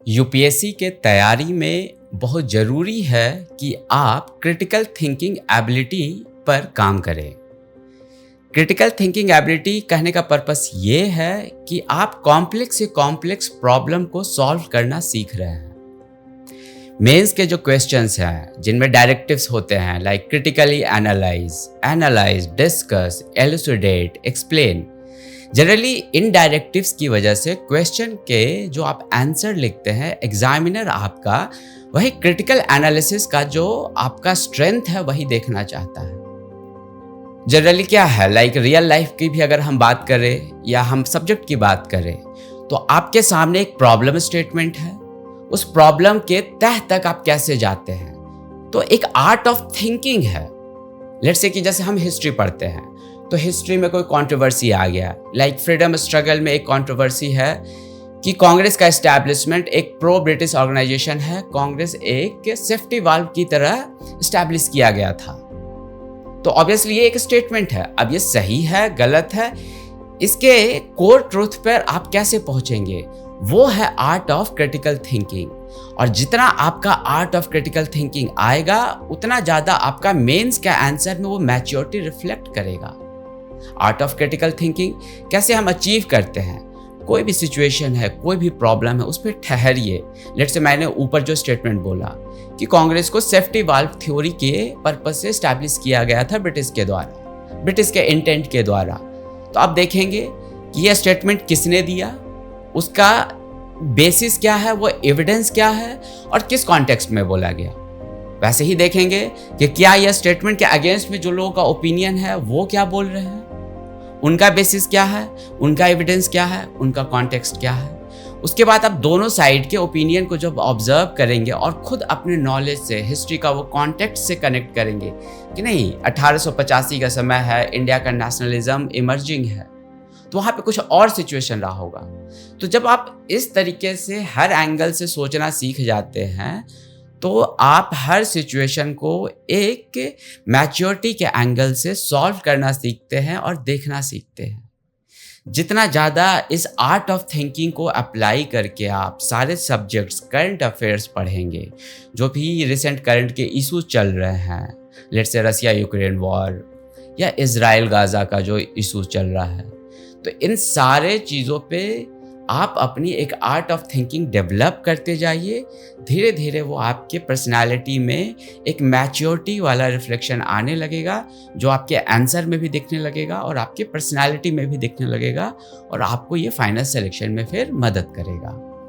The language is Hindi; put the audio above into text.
यूपीएससी के तैयारी में बहुत ज़रूरी है कि आप क्रिटिकल थिंकिंग एबिलिटी पर काम करें। क्रिटिकल थिंकिंग एबिलिटी कहने का पर्पस ये है कि आप कॉम्प्लेक्स से कॉम्प्लेक्स प्रॉब्लम को सॉल्व करना सीख रहे हैं। मेंस के जो क्वेश्चंस हैं जिनमें डायरेक्टिव्स होते हैं like critically analyse, discuss, elucidate, explain, generally in directives की वजह से क्वेश्चन के जो आप आंसर लिखते हैं एग्जामिनर आपका वही क्रिटिकल एनालिसिस का जो आपका स्ट्रेंथ है वही देखना चाहता है। जनरली क्या है लाइक रियल लाइफ की भी अगर हम बात करें या हम सब्जेक्ट की बात करें तो आपके सामने एक प्रॉब्लम स्टेटमेंट है, उस प्रॉब्लम के तह तक आप कैसे जाते हैं तो एक आर्ट ऑफ थिंकिंग है। लेट्स से कि जैसे हम हिस्ट्री पढ़ते हैं तो हिस्ट्री में कोई कंट्रोवर्सी आ गया, लाइक फ्रीडम स्ट्रगल में एक कंट्रोवर्सी है कि कांग्रेस का एस्टैब्लिशमेंट एक प्रो ब्रिटिश ऑर्गेनाइजेशन है, कांग्रेस एक सेफ्टी वाल्व की तरह एस्टैब्लिश किया गया था। तो ऑब्वियसली ये एक स्टेटमेंट है, अब ये सही है गलत है, इसके कोर ट्रूथ पर आप कैसे पहुंचेंगे, वो है आर्ट ऑफ क्रिटिकल थिंकिंग। और जितना आपका आर्ट ऑफ क्रिटिकल थिंकिंग आएगा उतना ज़्यादा आपका मेंस का आंसर में वो मैच्योरिटी रिफ्लेक्ट करेगा। आर्ट ऑफ क्रिटिकल थिंकिंग कैसे हम अचीव करते हैं, कोई भी सिचुएशन है, कोई भी प्रॉब्लम है, उस पर ठहरिए। लेट्स से मैंने ऊपर जो स्टेटमेंट बोला कि कांग्रेस को सेफ्टी वाल्व थ्योरी के पर्पस से एस्टैब्लिश किया गया था ब्रिटिश के द्वारा, ब्रिटिश के इंटेंट के द्वारा, तो आप देखेंगे कि यह स्टेटमेंट किसने दिया, उसका बेसिस क्या है, वो एविडेंस क्या है और किस कॉन्टेक्स्ट में बोला गया। वैसे ही देखेंगे कि क्या यह स्टेटमेंट के अगेंस्ट में जो लोगों का ओपिनियन है वो क्या बोल रहे हैं, उनका बेसिस क्या है, उनका एविडेंस क्या है, उनका कॉन्टेक्स्ट क्या है। उसके बाद आप दोनों साइड के ओपिनियन को जब ऑब्जर्व करेंगे और खुद अपने नॉलेज से हिस्ट्री का वो कॉन्टेक्स्ट से कनेक्ट करेंगे कि नहीं 1885 का समय है, इंडिया का नेशनलिज्म इमर्जिंग है, तो वहाँ पे कुछ और सिचुएशन रहा होगा। तो जब आप इस तरीके से हर एंगल से सोचना सीख जाते हैं तो आप हर सिचुएशन को एक मैच्योरिटी के एंगल से सॉल्व करना सीखते हैं और देखना सीखते हैं। जितना ज़्यादा इस आर्ट ऑफ थिंकिंग को अप्लाई करके आप सारे सब्जेक्ट्स करंट अफेयर्स पढ़ेंगे, जो भी रिसेंट करंट के इशूज चल रहे हैं, let's say Russia Ukraine war या इजराइल गाजा का जो इशू चल रहा है, तो इन सारे चीज़ों पे आप अपनी एक आर्ट ऑफ थिंकिंग डेवलप करते जाइए। धीरे धीरे वो आपके पर्सनालिटी में एक मैच्योरिटी वाला रिफ्लेक्शन आने लगेगा, जो आपके आंसर में भी दिखने लगेगा और आपके पर्सनालिटी में भी दिखने लगेगा और आपको ये फाइनल सिलेक्शन में फिर मदद करेगा।